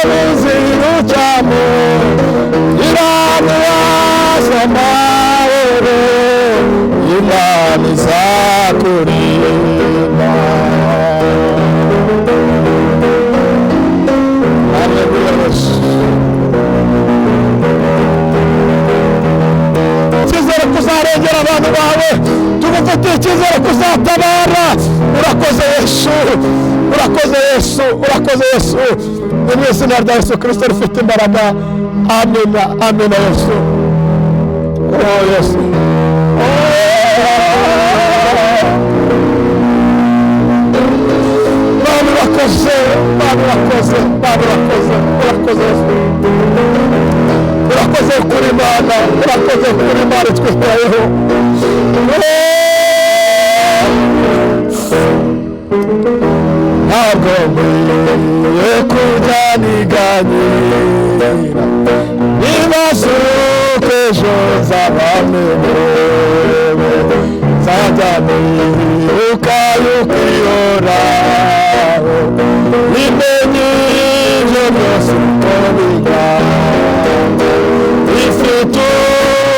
bizirucyamo iramubaza amahoro Imana izakurinda. Icyizere kuzarengera abantu bawe, tugufitiye icyizere kuzatabara. Urakoze Yesu, urakoze Yesu, urakoze Yesu. Ni mu izina rya Yesu Kristo rifite imbaraga. Amina, amina Yesu. Oh Yesu. Baba urakoze, Baba urakoze, Baba urakoze, urakoze Yesu. Urakoze kuri Imana, urakoze kuri Imana twitayeho. Ntabwo nkwiye kujya niganyira nibaza uko ejo nzabamerewe, nzajya nibuka yuko ihoraho imenye ibyo byose uko bigana, ifite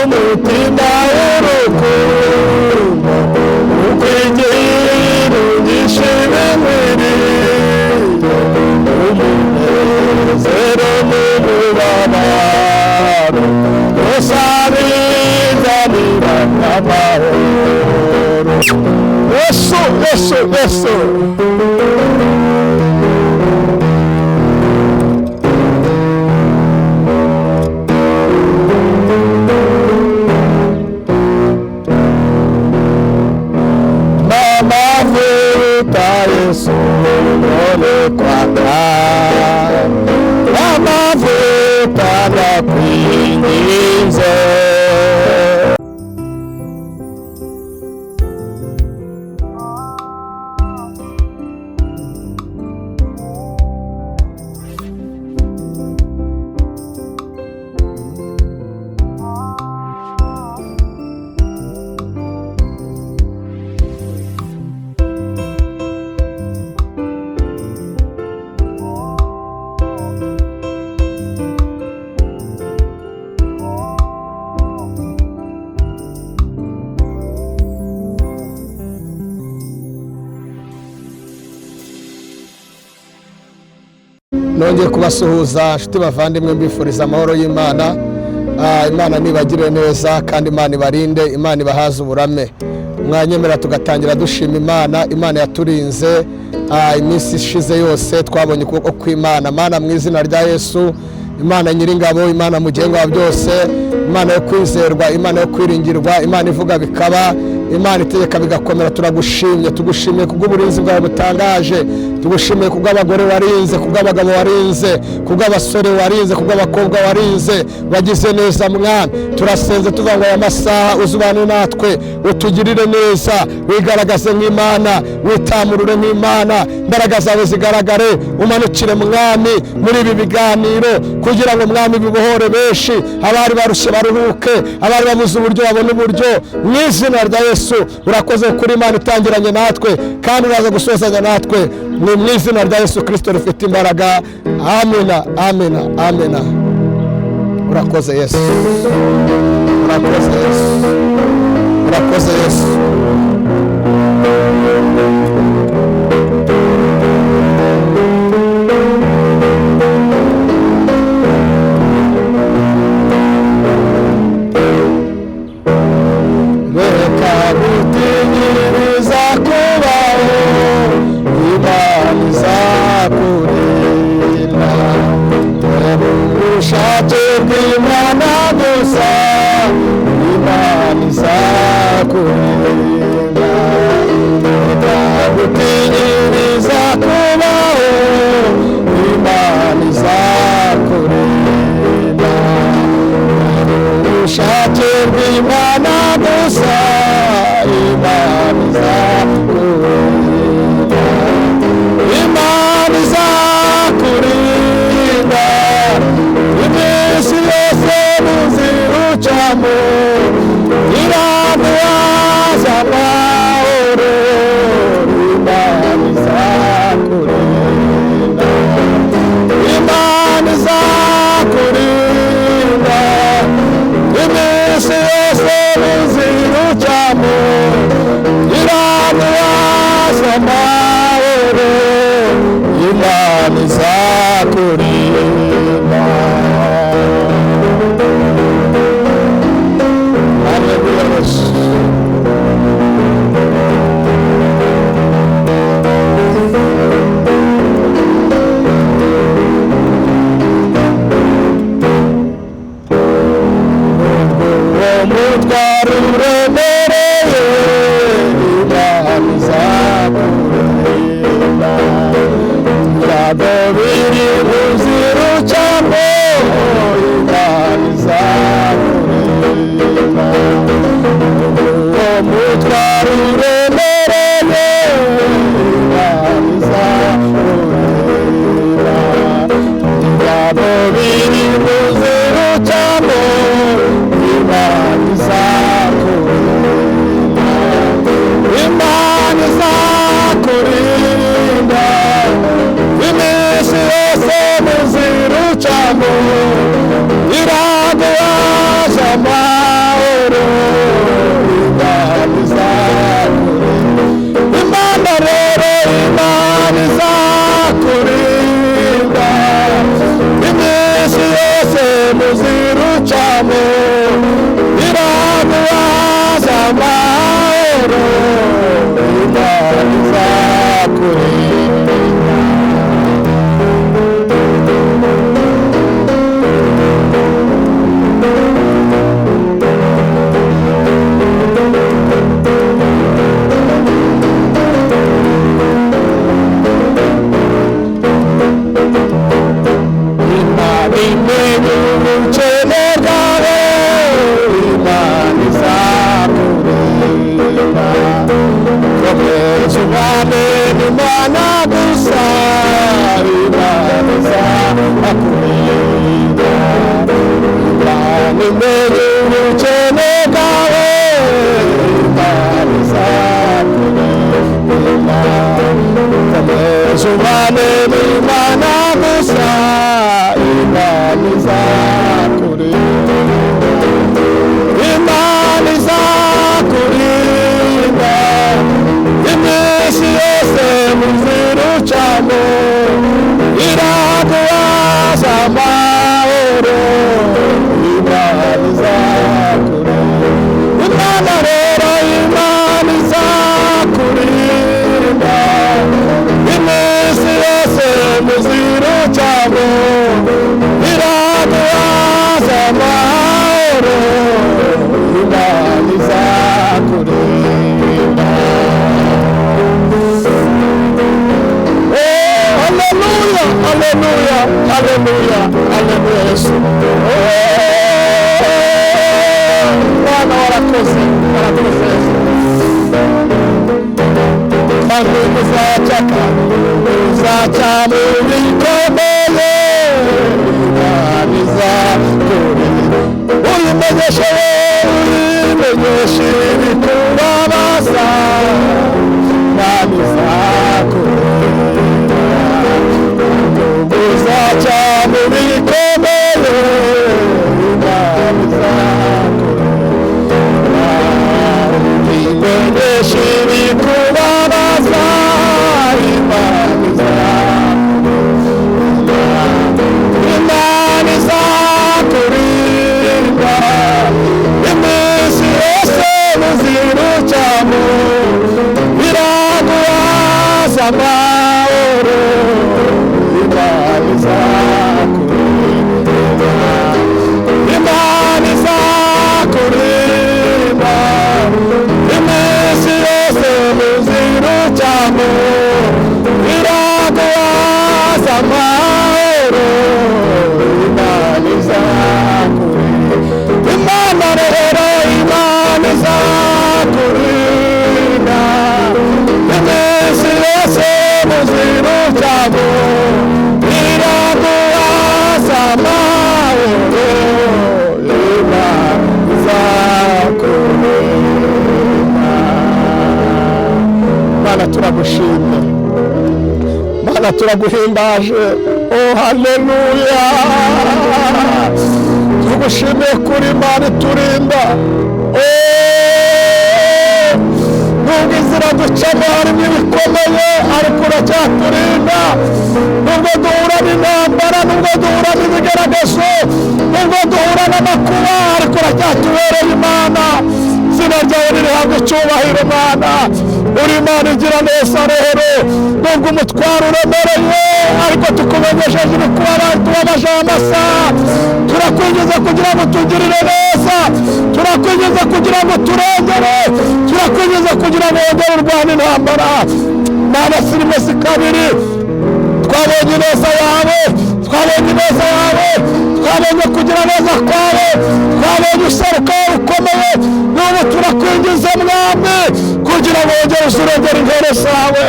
umutima w'urukundo ukwigira ugishime umunezero n'umubabaro byose abizanira amahoro. Yesu, Yesu, Yesu. Yesu ole kwaka amavuta nakwinginze. Nongeye kubasuhuza nshuti bavandimwe, mbifuriza amahoro y'Imana. Imana nibagire neza kandi Imana ibarinde, Imana ibahaze uburame. Mwanyemera tugatangira dushima Imana. Imana yaturinze iminsi ishize yose, twabonye ukuboko kw'Imana. Mana mu izina rya Yesu, Imana nyiringabo, Imana mugenga wa byose, Imana yo kwizerwa, Imana yo kwiringirwa, Imana ivuga bikaba, Imana itegeka bigakomera. Turagushimye, tugushimiye kubw'uburinzi bwawe butangaje, tugushimiye kubw'abagore warinze, kubw'abagabo warinze, kubw'abasore warinze, kubw'abakobwa warinze. Wagize neza Mwami, turasenze tuvuga ngo aya masaha uzubane natwe, utugirire neza, wigaragaze nk'Imana, witamurure nk'Imana, imbaraga zawe zigaragare, umanukire Mwami muri ibi biganiro, kugira ngo Mwami bibohore benshi, abari barushye baruhuke, abari babuze uburyo babone uburyo. Mu izina rya Yesu urakoze kuri Imana itangiranye natwe kandi uraza gusozanya natwe, mu izina rya Yesu Kristo rifite imbaraga. Amina, amina, amina. Urakoze Yesu, urakoze Yesu, urakoze Yesu. Imana Imana gusa, Imana izakurinda. Imana imenye ubukene bwawe, Imana izakurinda. Komeza ubane n'Imana gusa, Imana izakurinda. Imana izakurinda iminsi yose mu nzira ucamo, iraguhaza amahoro. Imana izakurinda. Imana rero, Imana izakurinda iminsi yose mu nzira ucamo, iraguhaza amahoro. Imana izakurinda. Haleluya, haleluya, haleluya, haleluya Yesu. Bwana warakoze, warakoze Yesu. Kandi uzaca mu bikomeye, Imana izakurinda. Uyimenyeshe ibikubabaza, Imana izakurinda. Uzaca mu bikomeye, Imana izakurinda. Uyimenyeshe ibikubabaza, Imana izakurinda. Imana izakurinda iminsi yose mu nzira ucamo, iraguhaza amahoro. Imana izakurinda. Imana izakurinda iminsi yose mu nzira ucamo, iraguhaza amahoro. Imana izakurinda. Imana rero, Imana izakurinda iminsi yose mu nzira ucamo, iraguhaza amahoro. Imana izakurinda. Mana turagushimye, Mana turaguhimbaje. Oh haleluya, tugushimiye kuri Imana iturinda. Nubwo inzira ducamo harimo ibikomeye, ariko uracyaturinda. Nubwo duhura n'intambara, nubwo duhura n'ibigaragazo, nubwo duhura n'amakuba, ariko uracyatubereye Imana. Izina ryawe ririhabwa icyubahiro Mana. Uri Imana igira neza rero. Nubwo umutwaro uremereye, ariko tukumenyesheje ibikuba tubabaje amasaha. Turakwinjiza kugira ngo tugirire neza, turakwinjiza kugira ngo turengere, turakwinjiza kugira ngo wongere urwane intambara. Mana filime si kabiri, twabonye neza yawe, twabonye neza yawe, twabonye kugira neza kwawe, twabonye useruka ukomeye. N'ubu turakwinjiza Mwami kugira ngo wongere urengere intore zawe,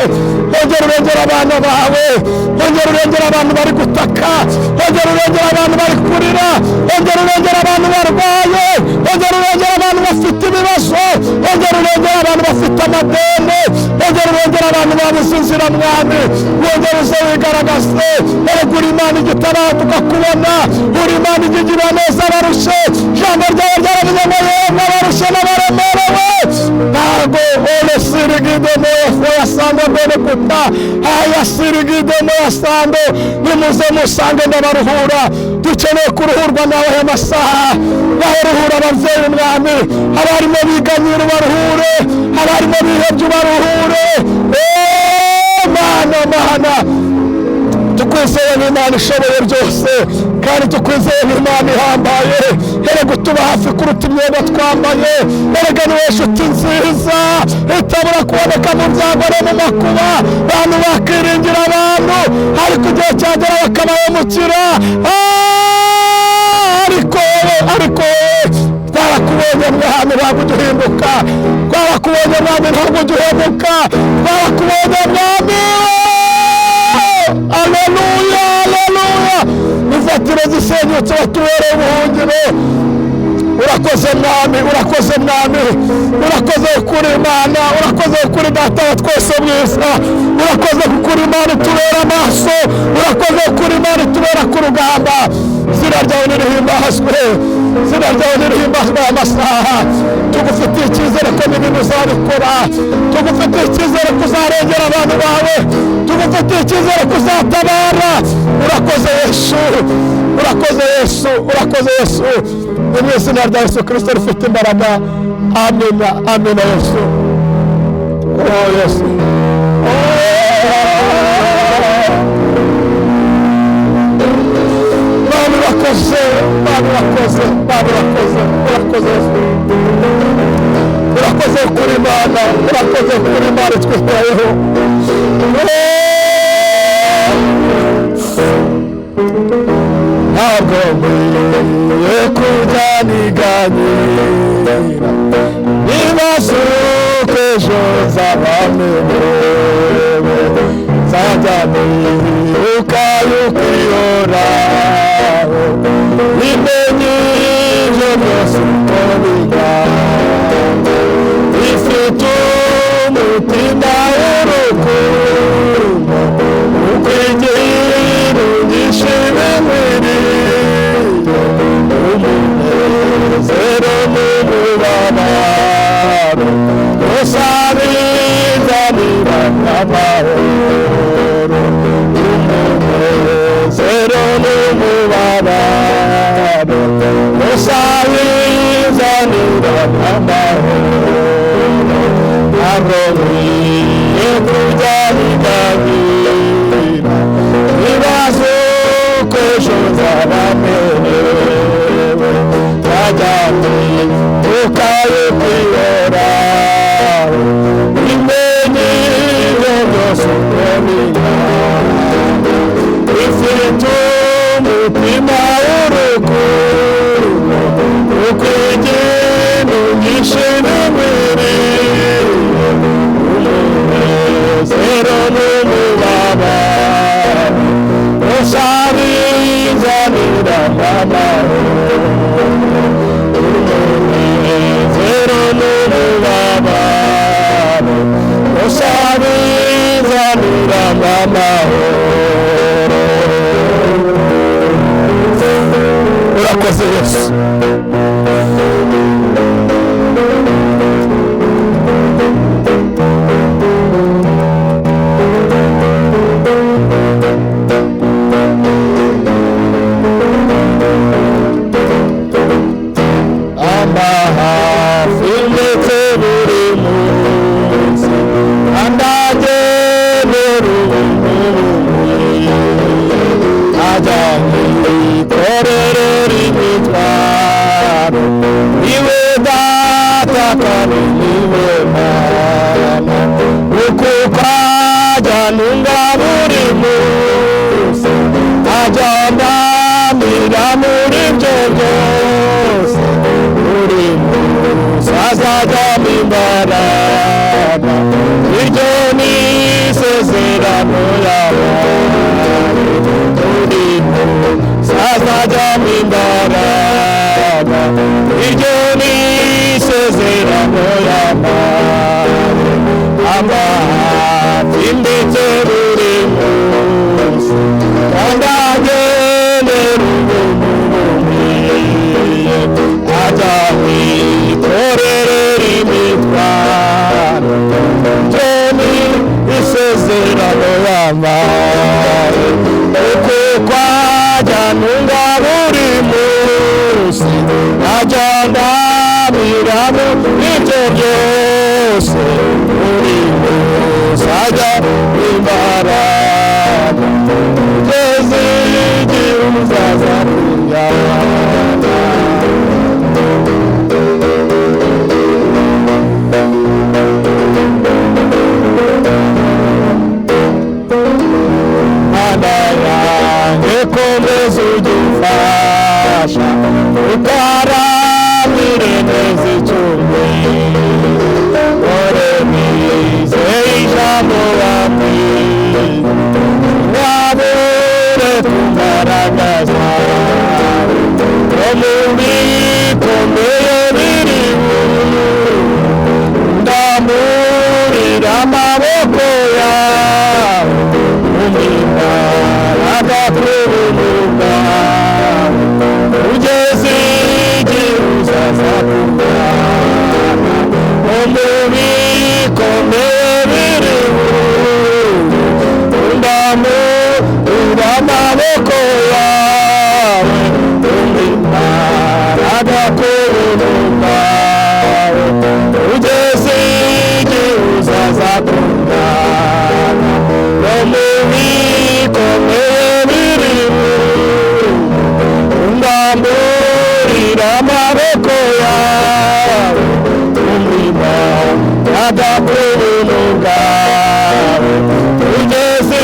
wongere urengere abana bawe, wongere urengere abantu bari gutaka, wongere urengere abantu bari kurira, wongere urengere abantu barwaye, wongere urengere abantu bafite ibibazo, wongere urengere abantu bafite amadeni, wongere urengere abantu babuze inzira Mwami. Wongere uze wigaragaze. Erega uri Imana igitabaha tukakubona, uri Imana igigira neza abarushe. Ijambo ryawe ryaravuze ngo yemwe abarushe n'abaremerewe, ntago ole sirigide moyo yasanga mbere kuta haya sirigide moyo yasanga. Nimuze musange ndabaruhura, dukeneye kuruhurwa nawe aya masaha. Baruhura abavyeyi Mwami, abarimo biganyira ubaruhure, abarimo bihebye ubaruhure. Mana tukwizeye n'Imana ishoboye byose, kandi tukwizeye n'Imana ihambaye. Erega utuba hafi kuruta imyenda twambaye. Erega niwe nshuti nziza itabura kuboneka mu byago no mu makuba. Abantu bakiringira abantu, ariko igihe cyagera bakabahemukira. Ariko twarakubonye Mwami, ntabwo uduhinduka. Twarakubonye Mwami, ntabwo uduhemuka. Twarakubonye Mwami. intangiriro zisenyutse watubereye ubuhungiro. Urakoze mwami, urakoze mwami, urakoze kuri Imana, urakoze kuri Data wa twese mwiza, urakoze kuri Imana itubera amaso, urakoze kuri Imana itubera ku rugamba. Izina ryawe nirihimbazwe, izina ryawe nirihimbazwe aya masaha. Tugufitiye icyizere ko n'ibintu uzabikora, tugufitiye icyizere ko uzarengera abantu bawe, tugufitiye icyizere ko uzatabara. Urakoze Yesu, urakoze Yesu, urakoze Yesu. Mu izina rya Yesu Kristo rifite imbaraga. Amina, amina Yesu. Oh Yesu. Baba urakoze, Baba urakoze, Baba urakoze, urakoze Yesu. Urakoze kuri Imana, urakoze kuri Imana twitayeho. Ntabwo nkwiye kujya niganyira ibibazo ejo z'abamerewe, nzajya nibuka yuko ihoraho imenye ibyo byose uko bingana, ifite umutima w'urukundo ukwigira ugishime umunezero n'umubabaro usabizanira amahoro. Umunezero n'umubabaro usabizanira amahoro. Ntabwo nkwiye kujya niganyira ibibazo ko ejo nzabamerewe, nzajyane ukaye kwihoraho imenye ibyo byose uko bingana, ifite umutima w'urukundo ukwigira ugishime umunezero n'umubabaro usabizanira amahoro. Umunezero n'umubabaro usabizanira amahoro. Urakoze Yesu. Wabure kugaragaza amaboko yawe imbaraga tw'ubumuga ugeze igihe uzaza kurwana mu bikomeye biriho undamura amaboko yawe imbaraga tw'ubumuga ugeze igihe uzaza kurwana mu bikomeye biriho undamurira amaboko yawe umurimo n'agakubuntu bwawe ugeze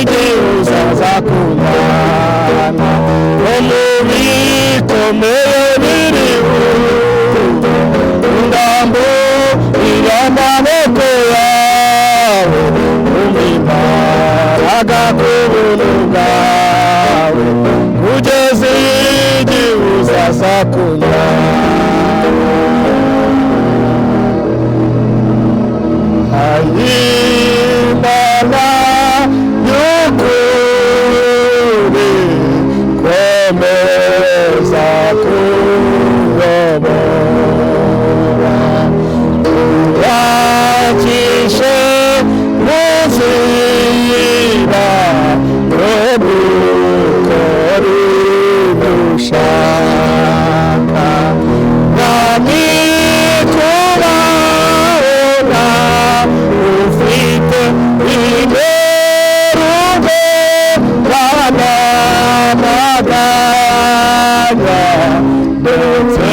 igihe uzaza kurwana mu bikomeye biriho undamurira amaboko yawe umurimo n'agakubuntu bwawe ugeze igihe uzaza kurwana Imana y'ukuri komeza kuyobora urakishe mu nzira yo gukora ibyo ushaka nami kubabona ufite imerugo banamaganya ndetse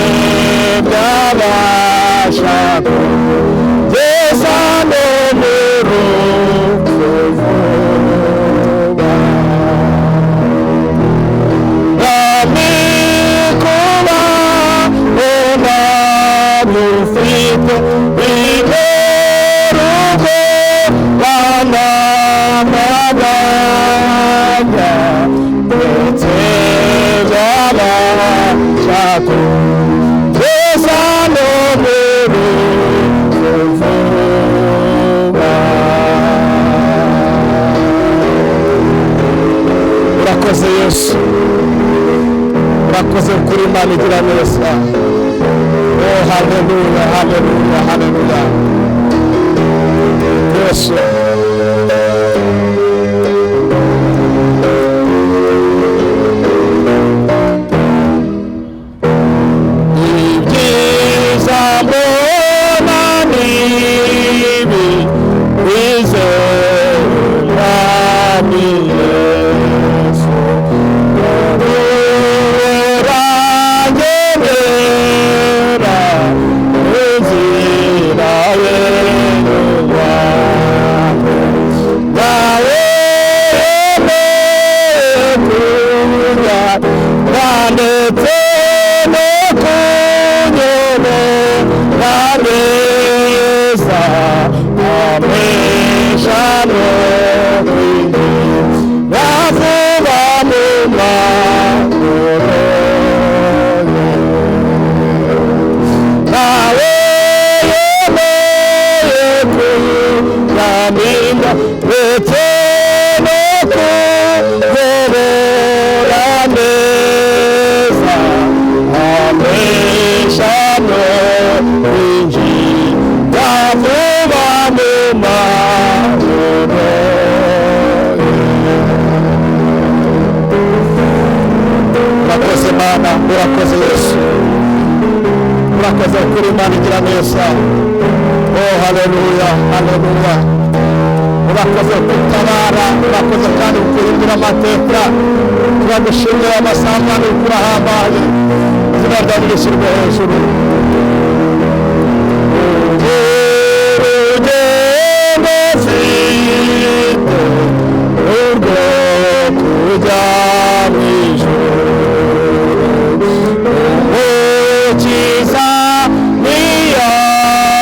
byabasha kugeza no mu rupfu vuba nami kubabona ufite imerugo banamaganya ndetse byabasha kugeza no mu rupfu vuba urakoze Yesu urakoze kuri Imana igira neza oh haleluya haleluya haleluya Yesu ibyiza mbona nibi bizera ni Yesu uranyemera inzira ye y'ubwami nawe yemeye kunyura ndetse no kunyobora neza amesha no kwinjira vuba mu mahoro nawe yemeye kunyamira ndetse no kuyobora neza amesha no kwinjira vuba mu mahoro urakoze Mana urakoze Yesu urakoze kuri Imana igira neza oh haleluya haleluya urakoze kutabara urakoze kandi guhindura amateka turagushimira amasangano urahambaye izina ryawe rishyirwe hejuru urugendo mfite urwo kujya mu ijuru umukiza niyari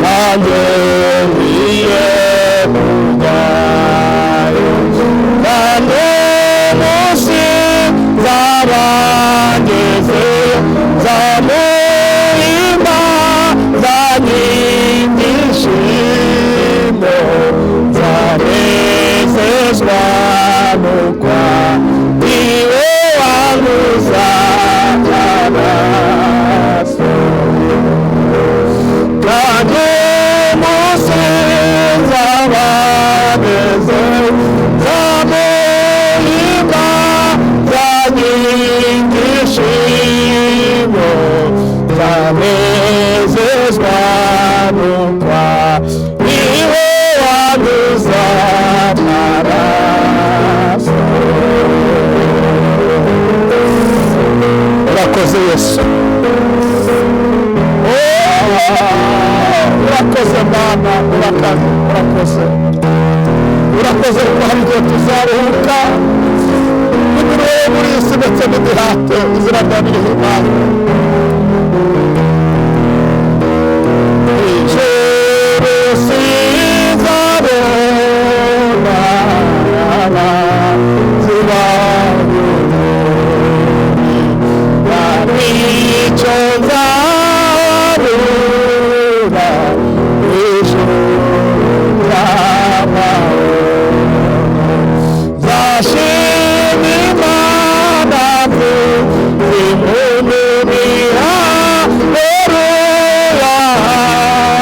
nanjye ngiye kujyayo kandi umunsi nzaba ngezeyo nzamuhimba nzanyingishe urakoze Yesu, urakoze Mana, urakoze ko hari igihe tuzaruhuka n'imibereho muri iyi si ndetse n'imihate, izina ryawe nirihimbaze. Ijuru sinzabona abanzi bawe, nta n'icyo nzabura ijuru ry'amahoro. Nzashima Imana mvuze impundu haleluya,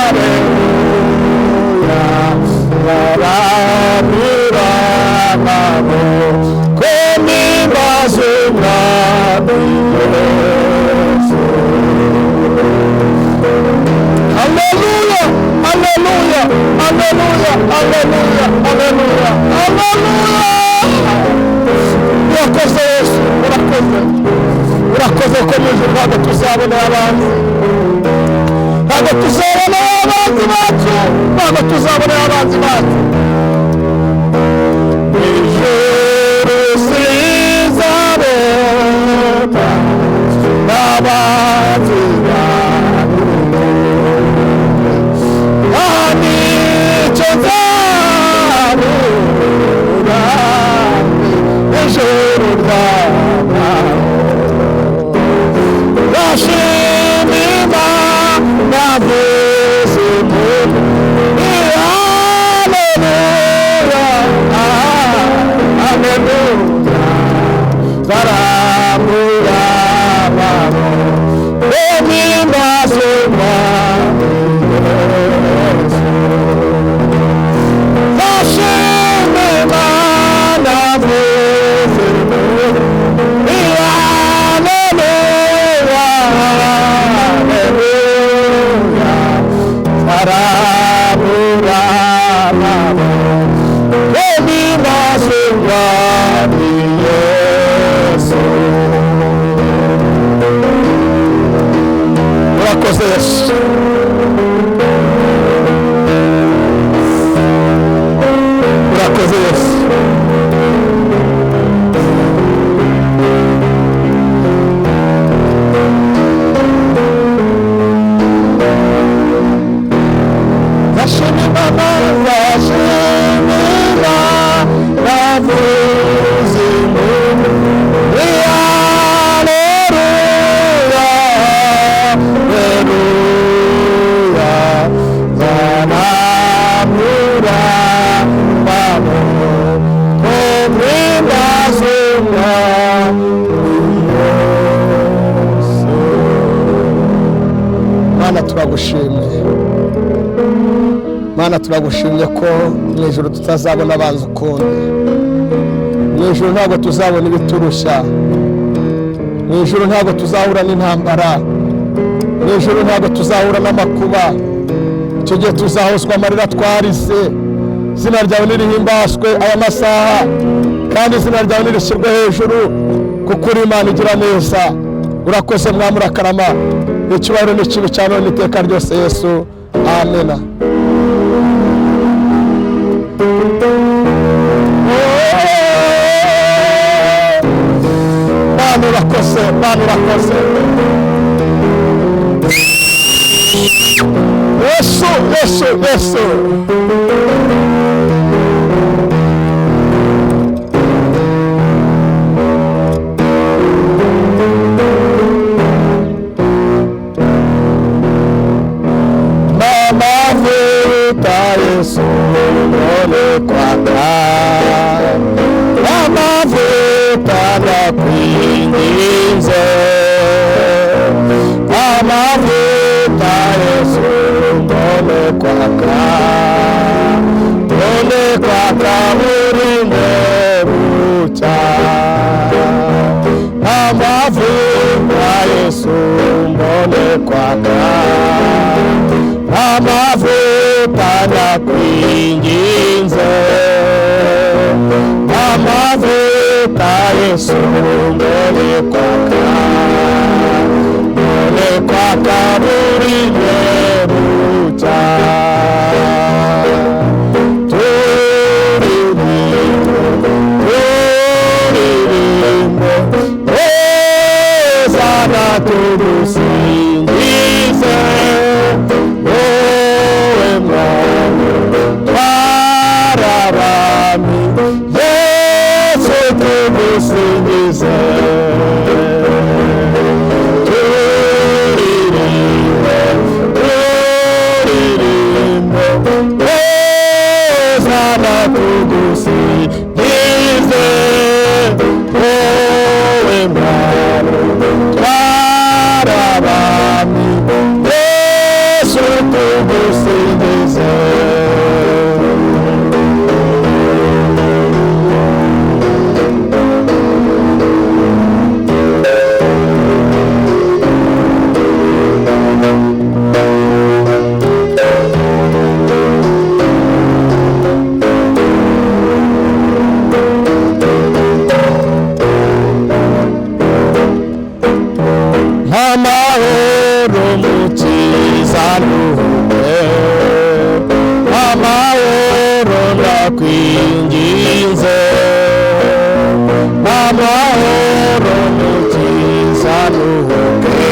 haleluya. Nzaramira amaboko mpimbaze Umwami Yesu. Haleluya, haleluya, haleluya, haleluya, haleluya, haleluya. Urakoze Yesu, urakoze ko mu ijuru ntabwo tuzabona abanzi, ntabwo tuzabona abanzi bacu, ntabwo tuzabona abanzi bacu. Ijuru sinzabona abanzi bacu, nta n'icyo nzabura ijuru ry'amahoro. Nzashima Imana mvuze impundu haleluya, haleluya. Nzaramura amaboko mpimbaze Umwami Yesu. Nzashima Imana mvuze impundu haleluya, haleluya. Nzaramura amaboko mpimbaze Umwami Yesu. Urakoze Yesu, urakoze Yesu. Nzashima Imana, nzashima Imana mvuze impundu haleluya, haleluya. Nzaramura amaboko mpimbaze Umwami Yesu. Mana turagushimye, Mana turagushimye ko mu ijuru tutazabona abanzi ukundi, mu ijuru ntabwo tuzabona ibiturushya, mu ijuru ntabwo tuzahura n'intambara, mu ijuru ntabwo tuzahura n'amakuba. Icyo gihe tuzahozwa amarira twarize, izina ryawe nirihimbazwe aya masaha, kandi izina ryawe nirishyirwe hejuru, kuko uri Imana igira neza. Urakoze Mwami, urakarama, icyubahiro n'ikibi cya none iteka ryose Yesu, amena. Mana urakoze, Mana urakoze Yesu, Yesu, Yesu. Amavuta Yesu none kwaka, amavuta nakwinginze, amavuta Yesu none kwaka, none kwaka buri bucya, amavuta Yesu none kwaka, amavuta nakwinginze, amavuta Yesu none kwaka. kwa kaburimbo bucya tugusingize wowe Mwami twarabami Yesu tugusingize turirimbe Hosana tugusingize wowe Mwami twarabami Yesu tugusingize amahoro mukiza nuhume amahoro ndakwinginze amahoro mukiza nuhume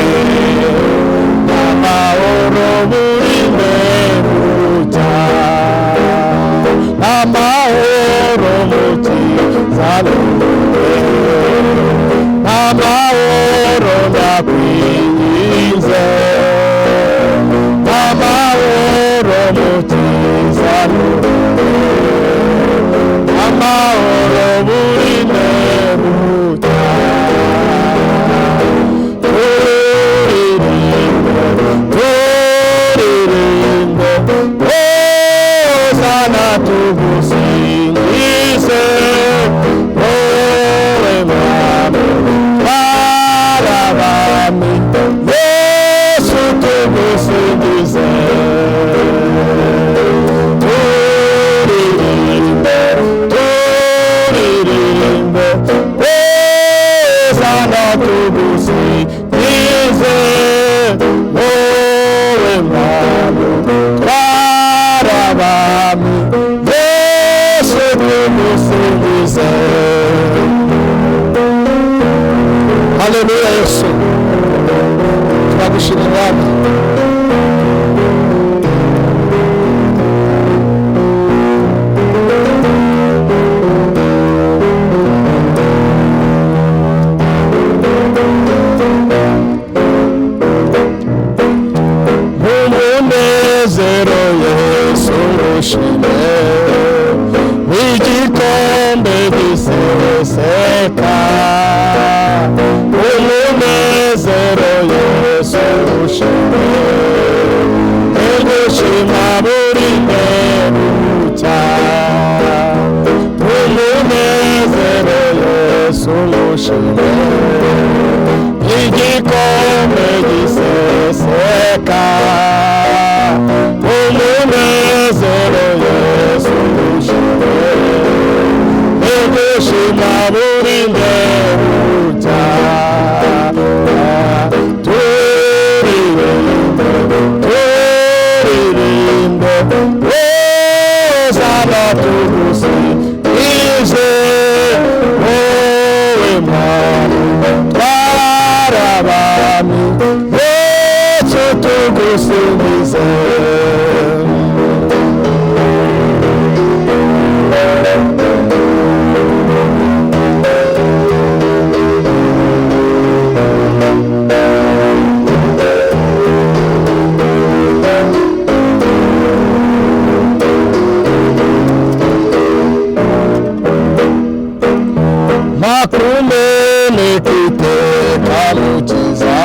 amahoro buri mperuka amahoro mukiza nuhume amahoro ndakwinginze amahoro mukiza amahoro buri mperuka turirimbe Hosana tugusingize wowe Mwami twarabami Yesu tugusingize turirimbe Hosana tugusingize wowe Mwami twarabami Yesu tugusingize. Haleluya Yesu turagushimira Mwami umunezero Yesu ngushime w'igikombe giseseka umunezero Yesu ngushime ngushima buri mperuka umunezero Yesu ngushime igikombe giseseka umunezero Yesu ngushime ngushima buri mperuka turirimbe Hosana tugusingize wowe Mwami twarabami Yesu tugusingize makumene kiteka mukiza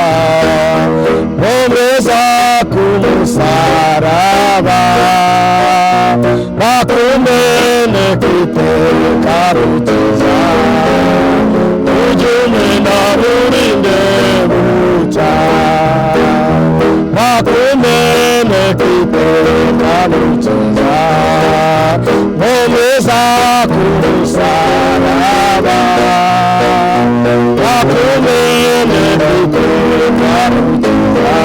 bomeza kumusaraba makumene kiteka mukiza ujume na burinde buca makumene kiteka mukiza bomeza kumusaraba makumene kiteka mukiza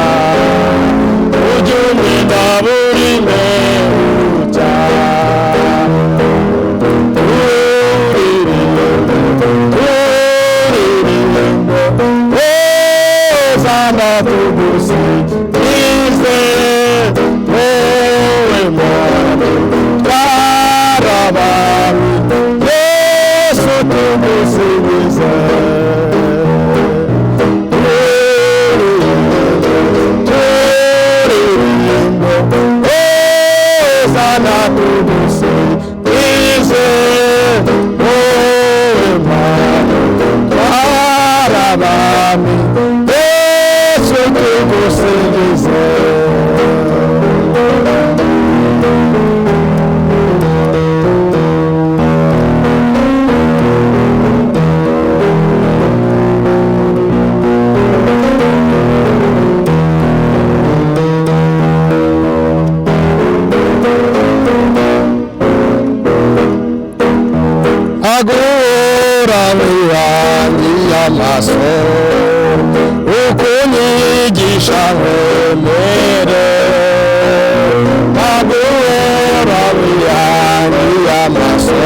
abami Yesu tumusingize Hosana tumusingize abami Yesu tumusingize agora miyangi amaso ukunyigisha nkomere agora miyangi amaso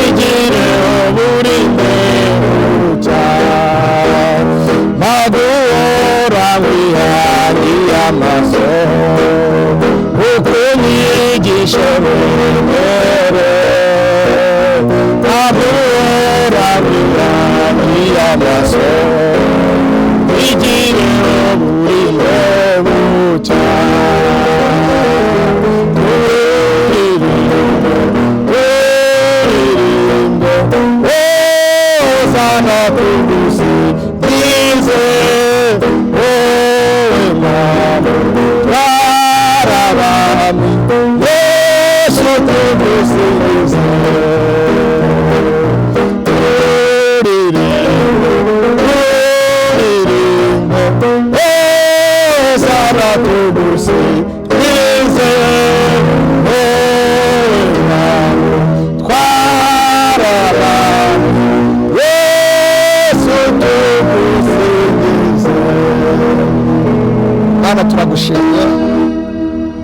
igire uburinde bucya agora miyangi amaso ukunyigisha nkomere amaso igire uburinde bucya Hosana tumusingize wowe Mana tw'abami Yesu tumusingize Mana turagushimye,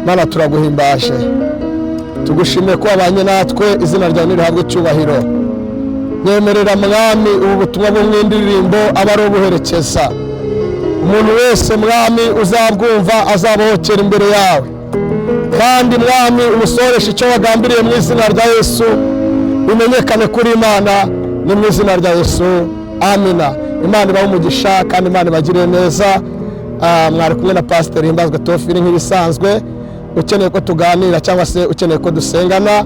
Mana turaguhimbaje, tugushimiye ko wabanye natwe, izina ryawe nirihabwe icyubahiro. Nyemerera mwami ubu butumwa bwo mw'indirimbo aba ari ubuherekeza. Umuntu wese mwami uzabwumva azabohokera imbere yawe, kandi mwami umusoresha icyo wagambiriye mu izina rya Yesu bimenyekane kuri Imana, ni mu izina rya Yesu, amina. Imana ibahe umugisha kandi Imana ibagirire neza. Mwari kumwe na Pasiteri Himbazwe Theophile nk'ibisanzwe. Ukeneye ko tuganira cyangwa se ukeneye ko dusengana,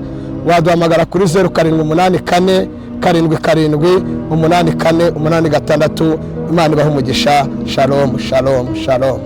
waduhamagara kuri 0784 777 848. Imana ibahe umugisha. Shalom, shalom, shalom.